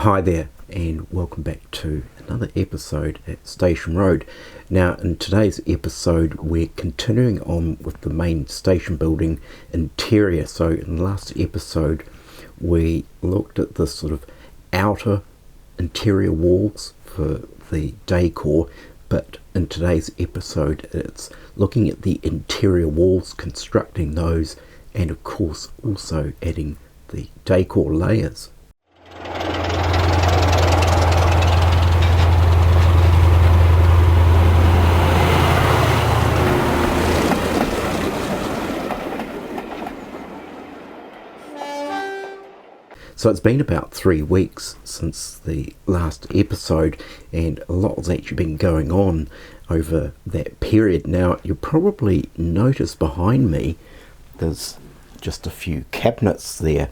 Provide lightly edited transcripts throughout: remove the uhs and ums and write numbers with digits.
Hi there, and welcome back to another episode at Station Road. Now, in today's episode, we're continuing on with the main station building interior. So in the last episode, we looked at the sort of outer interior walls for the decor, but in today's episode, it's looking at the interior walls, constructing those, and of course also adding the decor layers. So it's been about 3 weeks since the last episode, and a lot has actually been going on over that period. Now, you'll probably notice behind me there's just a few cabinets there.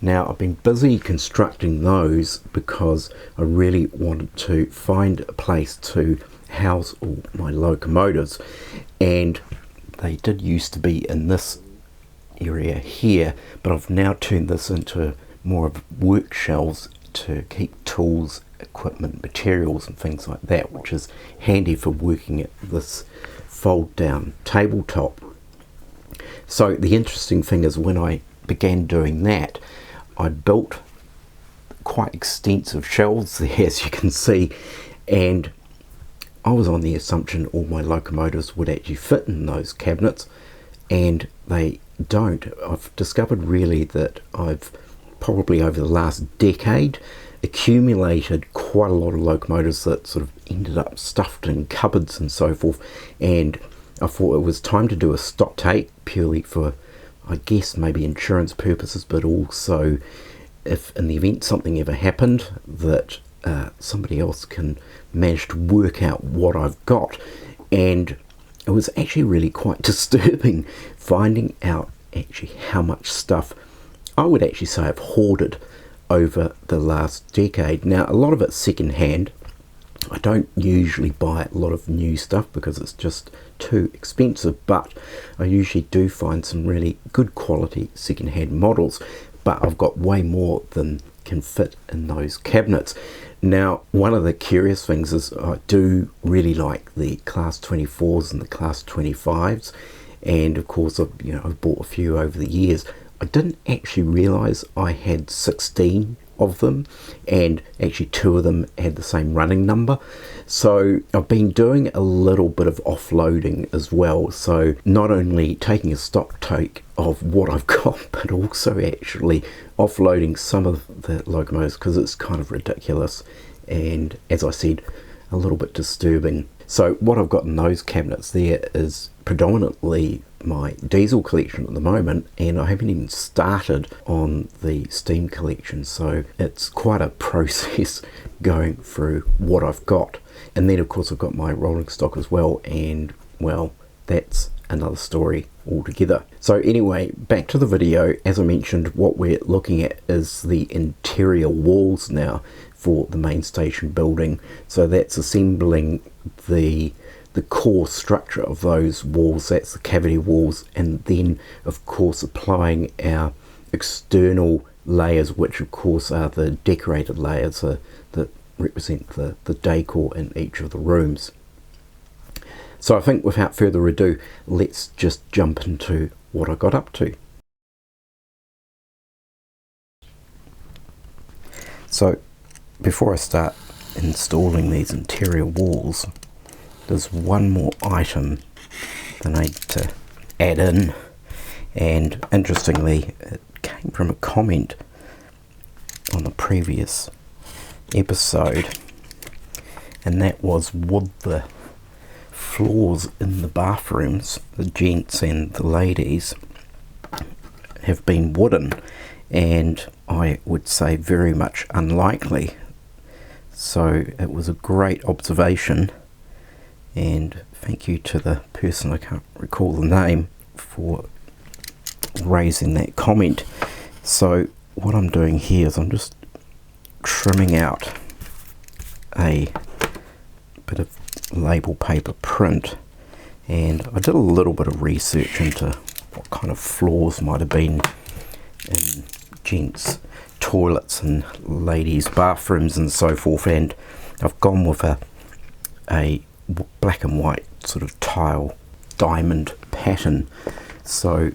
Now, I've been busy constructing those because I really wanted to find a place to house all my locomotives, and they did used to be in this area here, but I've now turned this into more of work shelves to keep tools, equipment, materials and things like that, which is handy for working at this fold down tabletop. So the interesting thing is, when I began doing that, I built quite extensive shelves there, as you can see, and I was on the assumption all my locomotives would actually fit in those cabinets, and they don't. I've discovered really that I've probably over the last decade accumulated quite a lot of locomotives that sort of ended up stuffed in cupboards and so forth, and I thought it was time to do a stock take, purely for, I guess, maybe insurance purposes, but also if in the event something ever happened, that somebody else can manage to work out what I've got. And it was actually really quite disturbing finding out actually how much stuff I would actually say I've hoarded over the last decade. Now, a lot of it's second-hand. I don't usually buy a lot of new stuff because it's just too expensive, but I usually do find some really good quality second-hand models, but I've got way more than can fit in those cabinets. Now, one of the curious things is I do really like the Class 24s and the Class 25s, and of course I've bought a few over the years. I didn't actually realise I had 16 of them, and actually 2 of them had the same running number. So I've been doing a little bit of offloading as well, so not only taking a stock take of what I've got, but also actually offloading some of the locomotives, because it's kind of ridiculous and, as I said, a little bit disturbing. So what I've got in those cabinets there is predominantly my diesel collection at the moment, and I haven't even started on the steam collection, so it's quite a process going through what I've got. And then of course I've got my rolling stock as well, and well, that's another story altogether. So anyway, back to the video. As I mentioned, what we're looking at is the interior walls now for the main station building. So that's assembling the core structure of those walls, that's the cavity walls, and then of course applying our external layers, which of course are the decorated layers that represent the decor in each of the rooms. So I think without further ado, let's just jump into what I got up to. So before I start installing these interior walls, there's one more item that I need to add in, and interestingly it came from a comment on the previous episode, and that was, would the floors in the bathrooms, the gents and the ladies, have been wooden? And I would say very much unlikely. So it was a great observation, and thank you to the person, I can't recall the name, for raising that comment. So what I'm doing here is I'm just trimming out a bit of label paper print, and I did a little bit of research into what kind of floors might have been in gents' toilets and ladies' bathrooms and so forth, and I've gone with a black and white sort of tile diamond pattern. So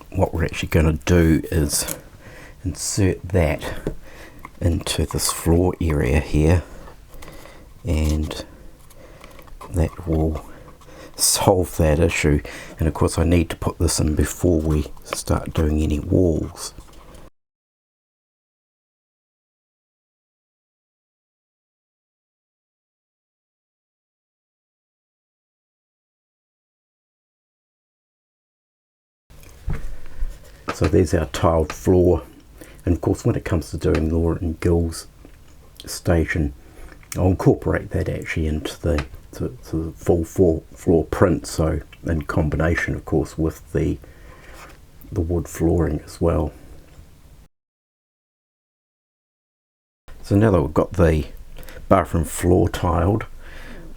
what we're actually going to do is insert that into this floor area here, and that will solve that issue. And of course I need to put this in before we start doing any walls. So there's our tiled floor, and of course when it comes to doing Laura and Gil's station, I'll incorporate that actually into the full floor print, so in combination of course with the wood flooring as well. So now that we've got the bathroom floor tiled,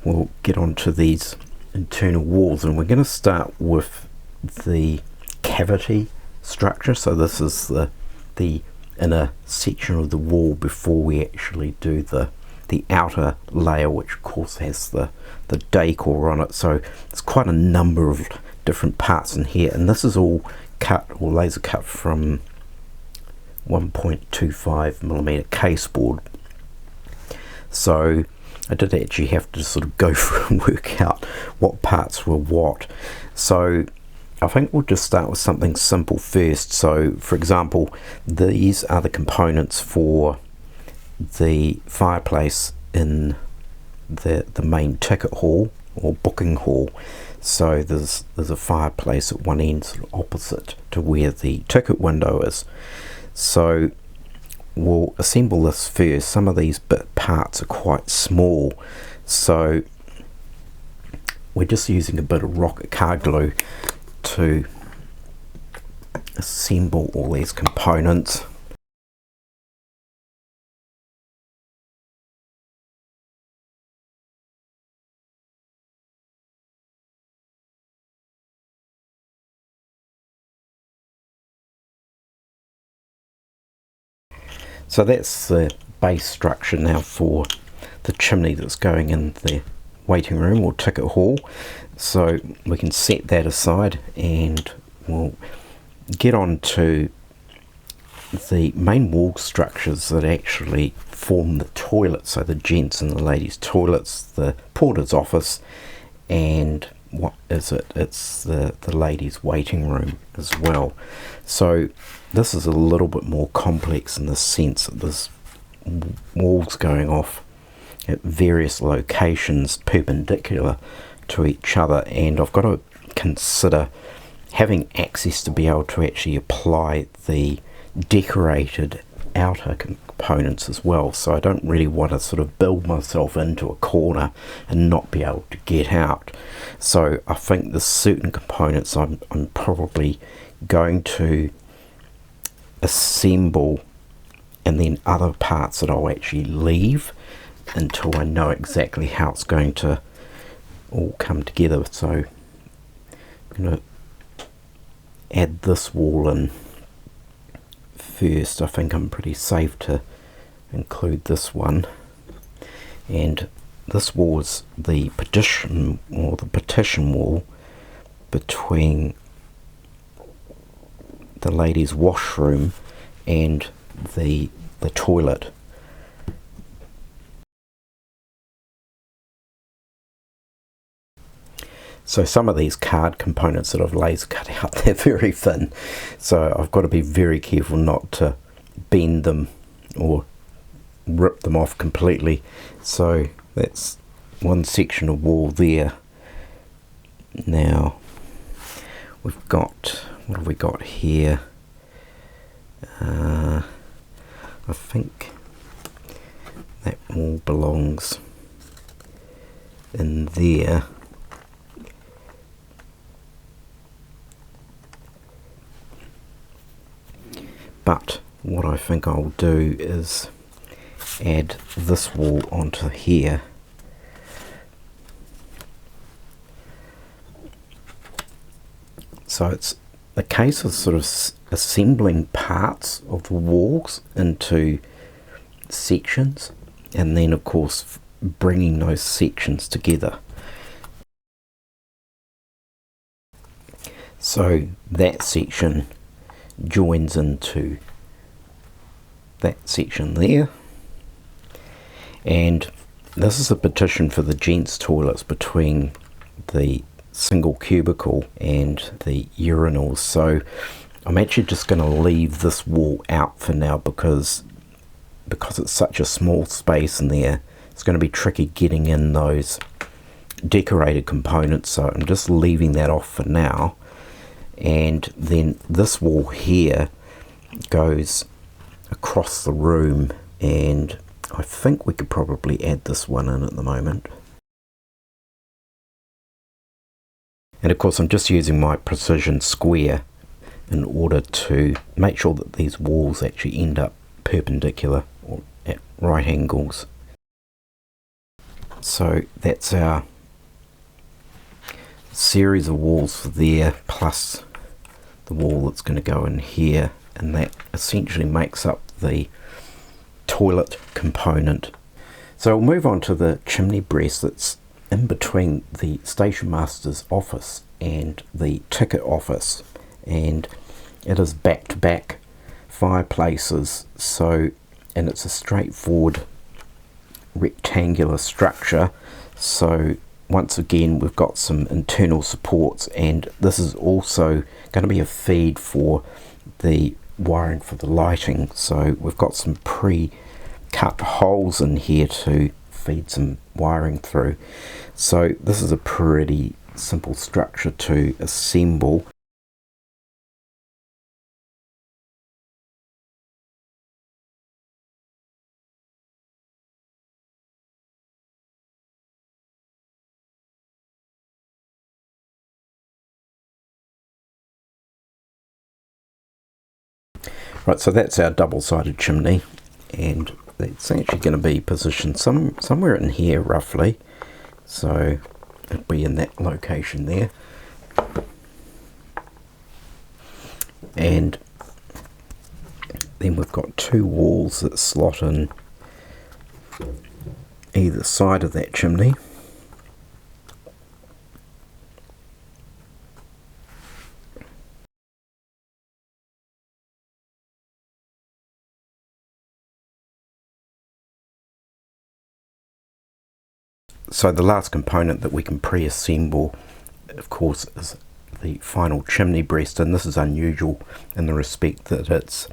we'll get onto these internal walls, and we're going to start with the cavity structure. So this is the inner section of the wall before we actually do the outer layer, which of course has the decor on it. So it's quite a number of different parts in here, and this is all cut or laser cut from 1.25mm case board. So I did actually have to sort of go through and work out what parts were what. So I think we'll just start with something simple first. So for example, these are the components for the fireplace in the main ticket hall or booking hall. So there's a fireplace at one end, sort of opposite to where the ticket window is. So we'll assemble this first. Some of these parts are quite small, so we're just using a bit of rocket car glue to assemble all these components. So that's the base structure now for the chimney that's going in the waiting room or ticket hall. So we can set that aside, and we'll get on to the main wall structures that actually form the toilet. So the gents and the ladies' toilets, the porter's office, and what is it? It's the ladies' waiting room as well. So this is a little bit more complex in the sense that there's walls going off at various locations perpendicular to each other, and I've got to consider having access to be able to actually apply the decorated outer components as well. So I don't really want to sort of build myself into a corner and not be able to get out. So I think there's certain components I'm probably going to assemble, and then other parts that I'll actually leave until I know exactly how it's going to all come together. So I'm going to add this wall in first. I think I'm pretty safe to include this one, and this wall is the partition wall between the ladies' washroom and the toilet. So some of these card components that I've laser cut out, they're very thin, so I've got to be very careful not to bend them or rip them off completely. So that's one section of wall there. Now we've got, what have we got here? I think that all belongs in there. But what I think I'll do is add this wall onto here. So it's a case of sort of assembling parts of the walls into sections, and then of course bringing those sections together. So that section joins into that section there, and this is a partition for the gents' toilets between the single cubicle and the urinals. So I'm actually just going to leave this wall out for now because it's such a small space in there. It's going to be tricky getting in those decorated components, so I'm just leaving that off for now. And then this wall here goes across the room, and I think we could probably add this one in at the moment. And of course I'm just using my precision square in order to make sure that these walls actually end up perpendicular or at right angles. So that's our series of walls for there, plus the wall that's going to go in here, and that essentially makes up the toilet component. So we'll move on to the chimney breast that's in between the station master's office and the ticket office, and it is back-to-back fireplaces, and it's a straightforward rectangular structure. So once again we've got some internal supports, and this is also going to be a feed for the wiring for the lighting. So we've got some pre-cut holes in here to feed some wiring through. So this is a pretty simple structure to assemble. Right, so that's our double-sided chimney, and it's actually going to be positioned somewhere in here roughly. So it'll be in that location there. And then we've got two walls that slot in either side of that chimney. So the last component that we can pre-assemble, of course, is the final chimney breast, and this is unusual in the respect that it's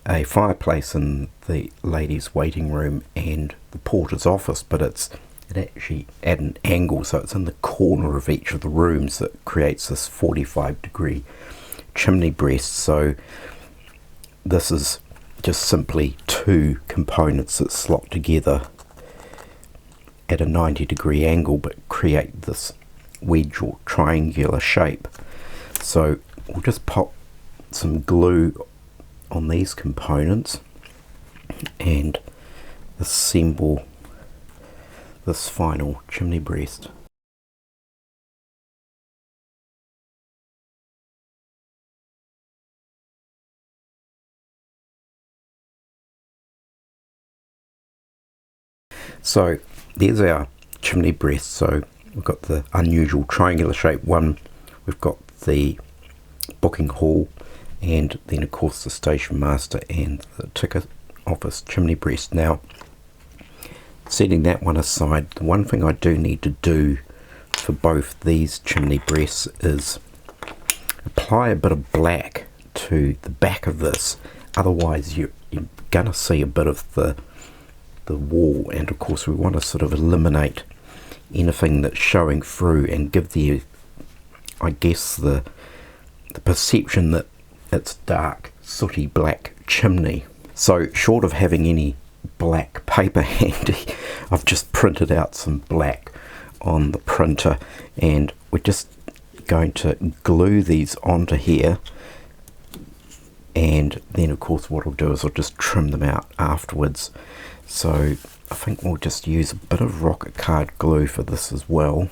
a fireplace in the ladies' waiting room and the porter's office, but it actually at an angle, so it's in the corner of each of the rooms that creates this 45-degree chimney breast. So this is just simply two components that slot together at a 90-degree angle but create this wedge or triangular shape. So we'll just pop some glue on these components and assemble this final chimney breast. So there's our chimney breast. So we've got the unusual triangular shape one, we've got the booking hall, and then of course the station master and the ticket office chimney breast. Now, setting that one aside, the one thing I do need to do for both these chimney breasts is apply a bit of black to the back of this, otherwise you're gonna see a bit of the wall, and of course we want to sort of eliminate anything that's showing through and give the, I guess, the perception that it's dark, sooty black chimney. So short of having any black paper handy, I've just printed out some black on the printer, and we're just going to glue these onto here, and then of course what I'll do is I'll just trim them out afterwards. So I think we'll just use a bit of rocket card glue for this as well.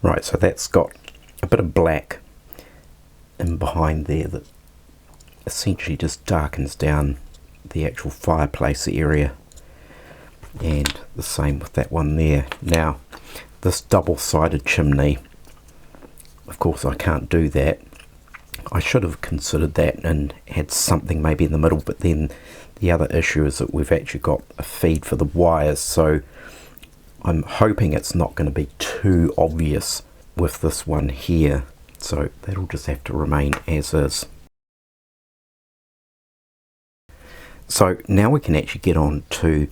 Right, so that's got a bit of black in behind there that essentially just darkens down the actual fireplace area, and the same with that one there. Now this double-sided chimney, of course I can't do that. I should have considered that and had something maybe in the middle, but then the other issue is that we've actually got a feed for the wires, so I'm hoping it's not going to be too obvious with this one here, so that'll just have to remain as is. So now we can actually get on to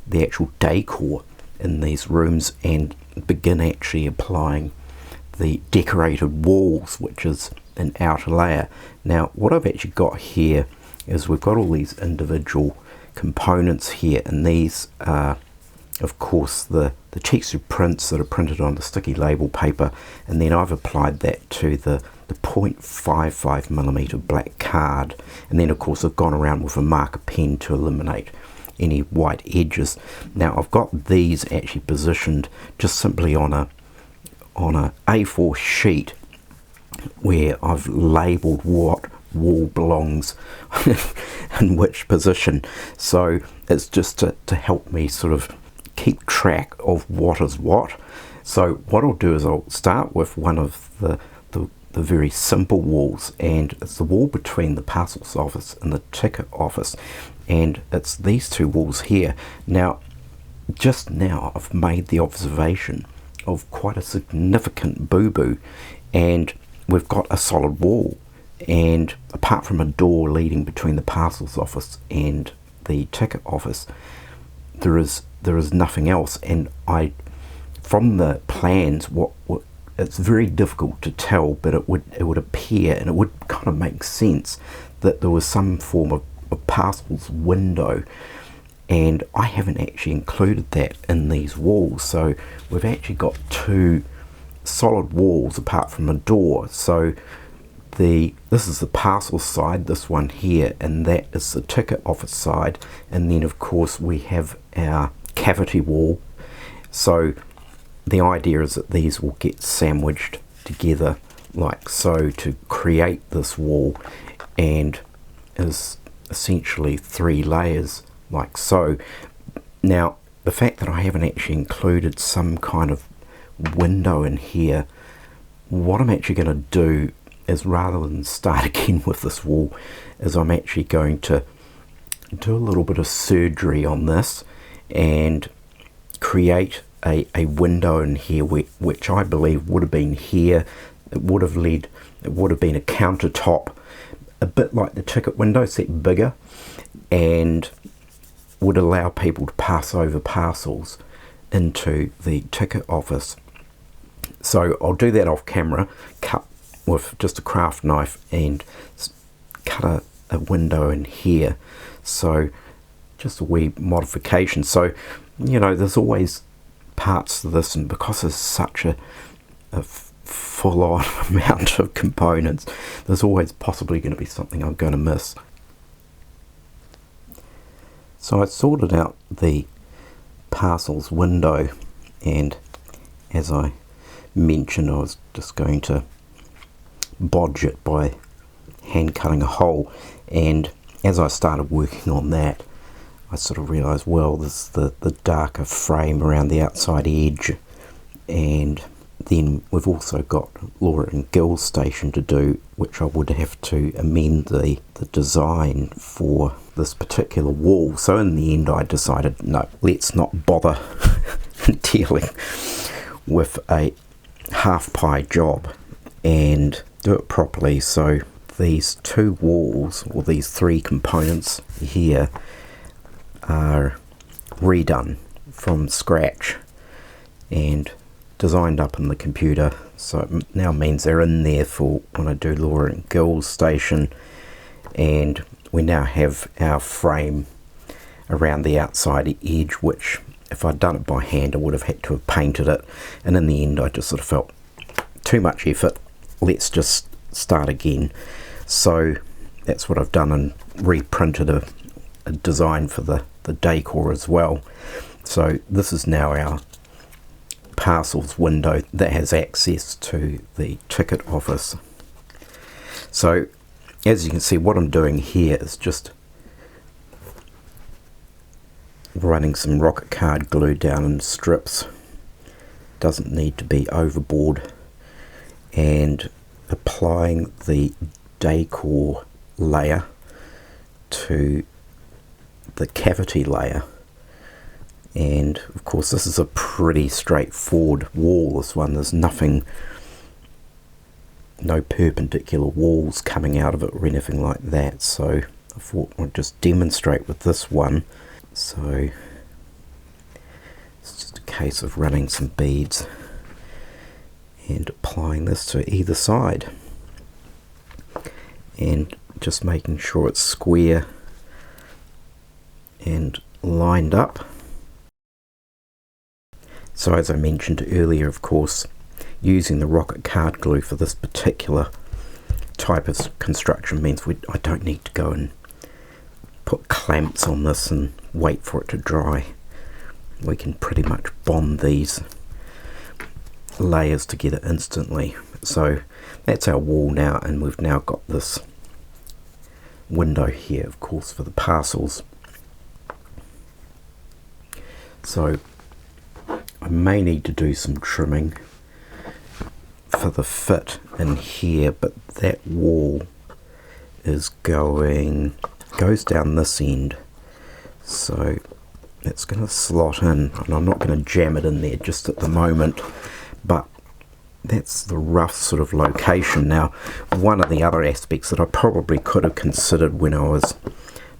the actual decor in these rooms and begin actually applying the decorated walls, which is an outer layer. Now what I've actually got here is we've got all these individual components here, and these are of course the textured prints that are printed on the sticky label paper, and then I've applied that to the 0.55mm black card, and then of course I've gone around with a marker pen to eliminate any white edges. Now I've got these actually positioned just simply on a A4 sheet where I've labelled what wall belongs in which position, so it's just to help me sort of keep track of what is what. So what I'll do is I'll start with one of the very simple walls, and it's the wall between the parcels office and the ticket office, and it's these two walls here. Now just now I've made the observation of quite a significant boo-boo, and we've got a solid wall, and apart from a door leading between the parcels office and the ticket office, there is nothing else. And from the plans, what it's very difficult to tell, but it would appear, and it would kind of make sense, that there was some form of parcels window, and I haven't actually included that in these walls. So we've actually got two solid walls apart from a door. So this is the parcel side, this one here, and that is the ticket office side, and then of course we have our cavity wall. So the idea is that these will get sandwiched together like so to create this wall, and is essentially 3 layers like so. Now the fact that I haven't actually included some kind of window in here, what I'm actually going to do is, rather than start again with this wall, is I'm actually going to do a little bit of surgery on this and create a window in here which I believe would have been here. It would have been a countertop, a bit like the ticket window, set bigger, and would allow people to pass over parcels into the ticket office. So I'll do that off camera, cut with just a craft knife and cut a window in here. So just a wee modification. So there's always parts to this, and because there's such a full-on amount of components, there's always possibly going to be something I'm going to miss. So I sorted out the parcels window, and as I mentioned, I was just going to bodge it by hand cutting a hole, and as I started working on that, I sort of realised, well, there's the darker frame around the outside edge, and then we've also got Laura and Gil's station to do, which I would have to amend the design for this particular wall. So in the end I decided, no, let's not bother dealing with a half pie job and do it properly. So these two walls, or these 3 components here, are redone from scratch and designed up in the computer, so it now means they're in there for when I do Laura and Gil's station, and we now have our frame around the outside edge, which if I'd done it by hand I would have had to have painted it, and in the end I just sort of felt too much effort, let's just start again. So that's what I've done, and reprinted a design for the decor as well. So this is now our parcels window that has access to the ticket office. So as you can see, what I'm doing here is just running some rocket card glue down in strips. Doesn't need to be overboard, and applying the Decor layer to the cavity layer. And of course this is a pretty straightforward wall, this one. There's nothing, no perpendicular walls coming out of it or anything like that, so I thought I'd just demonstrate with this one. So it's just a case of running some beads and applying this to either side and just making sure it's square and lined up. So as I mentioned earlier, of course, using the rocket card glue for this particular type of construction means I don't need to go and put clamps on this and wait for it to dry. We can pretty much bond these layers together instantly. So that's our wall now, and we've now got this window here, of course, for the parcels. So I may need to do some trimming for the fit in here, but that wall is goes down this end, so it's going to slot in, and I'm not going to jam it in there just at the moment, but that's the rough sort of location. Now, one of the other aspects that I probably could have considered when I was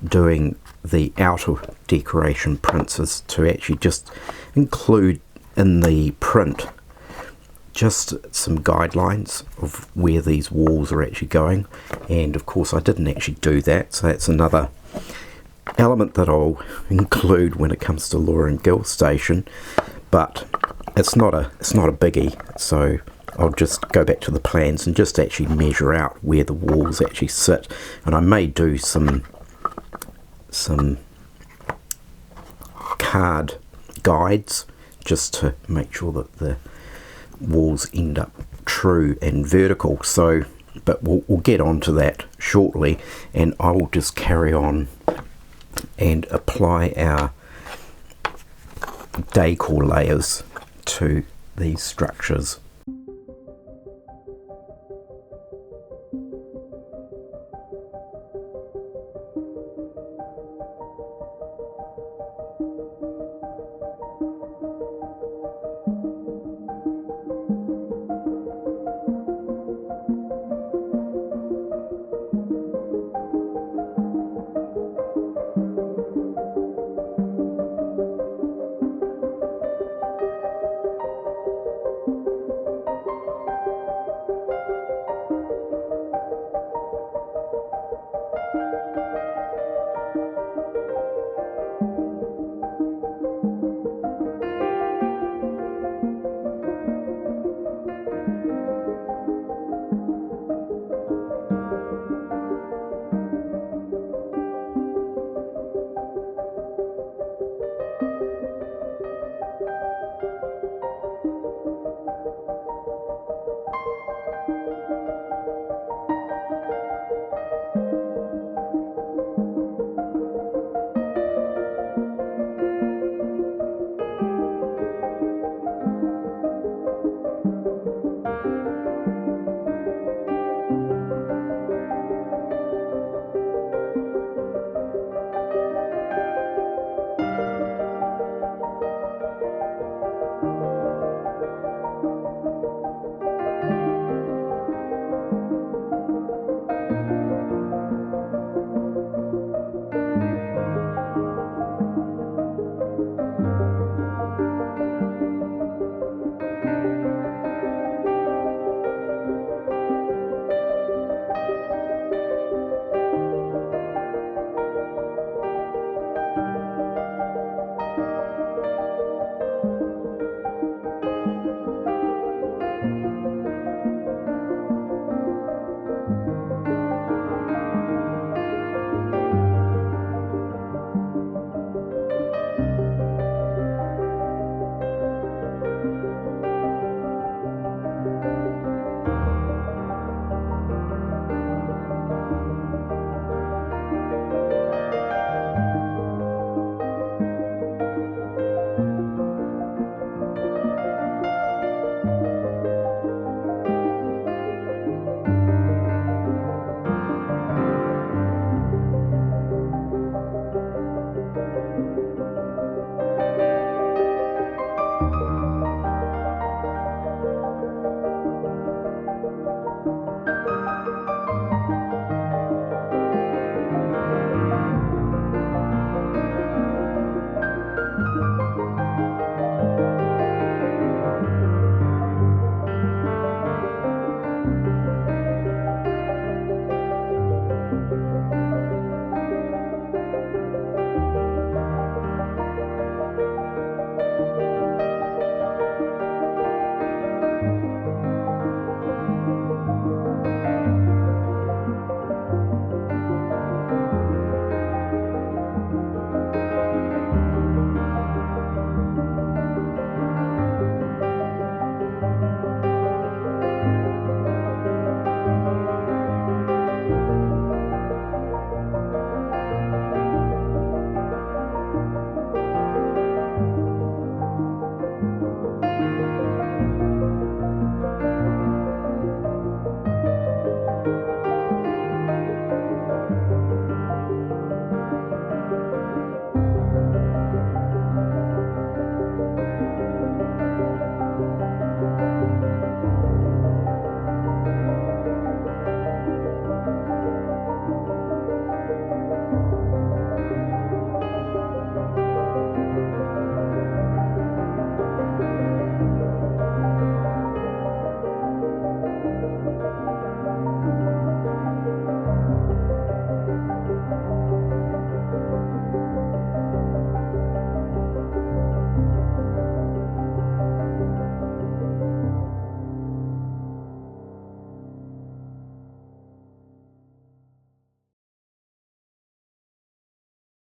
doing the outer decoration prints is to actually just include in the print just some guidelines of where these walls are actually going, and of course I didn't actually do that, so that's another element that I'll include when it comes to Laura and Gill Station, but it's not a biggie. So I'll just go back to the plans and just actually measure out where the walls actually sit, and I may do some card guides just to make sure that the walls end up true and vertical. So but we'll get onto that shortly, and I will just carry on and apply our decor layers to these structures.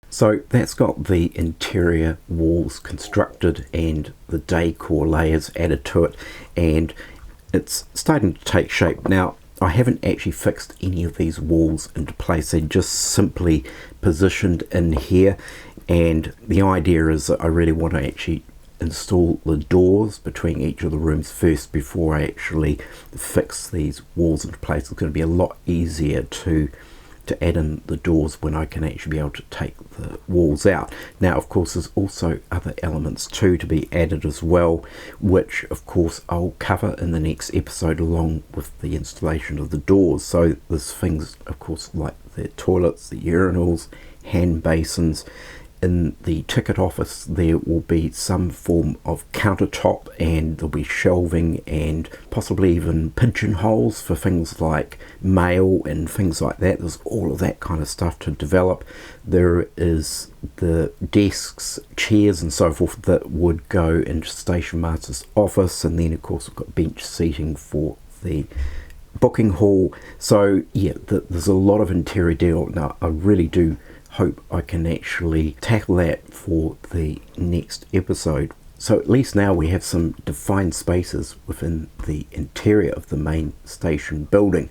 So that's got the interior walls constructed and the decor layers added to it, and it's starting to take shape. Now, I haven't actually fixed any of these walls into place. They're just simply positioned in here, and the idea is that I really want to actually install the doors between each of the rooms first before I actually fix these walls into place. It's going to be a lot easier to add in the doors when I can actually be able to take the walls out. Now, of course, there's also other elements too to be added as well, which of course I'll cover in the next episode along with the installation of the doors. So there's things, of course, like the toilets, the urinals, hand basins. In the ticket office there will be some form of countertop, and there'll be shelving and possibly even pigeonholes for things like mail and things like that. There's all of that kind of stuff to develop. There is the desks, chairs and so forth that would go into Station Master's office, and then of course we've got bench seating for the booking hall. So yeah, there's a lot of interior deal. Now I really do hope I can actually tackle that for the next episode. So at least now we have some defined spaces within the interior of the main station building.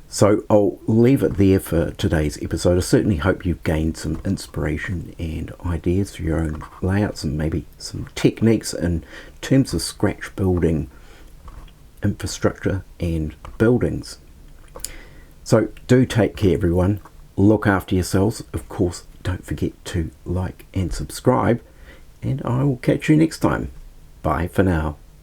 So I'll leave it there for today's episode. I certainly hope you've gained some inspiration and ideas for your own layouts, and maybe some techniques in terms of scratch building infrastructure and buildings. So do take care, everyone. Look after yourselves. Of course, don't forget to like and subscribe, and I will catch you next time. Bye for now.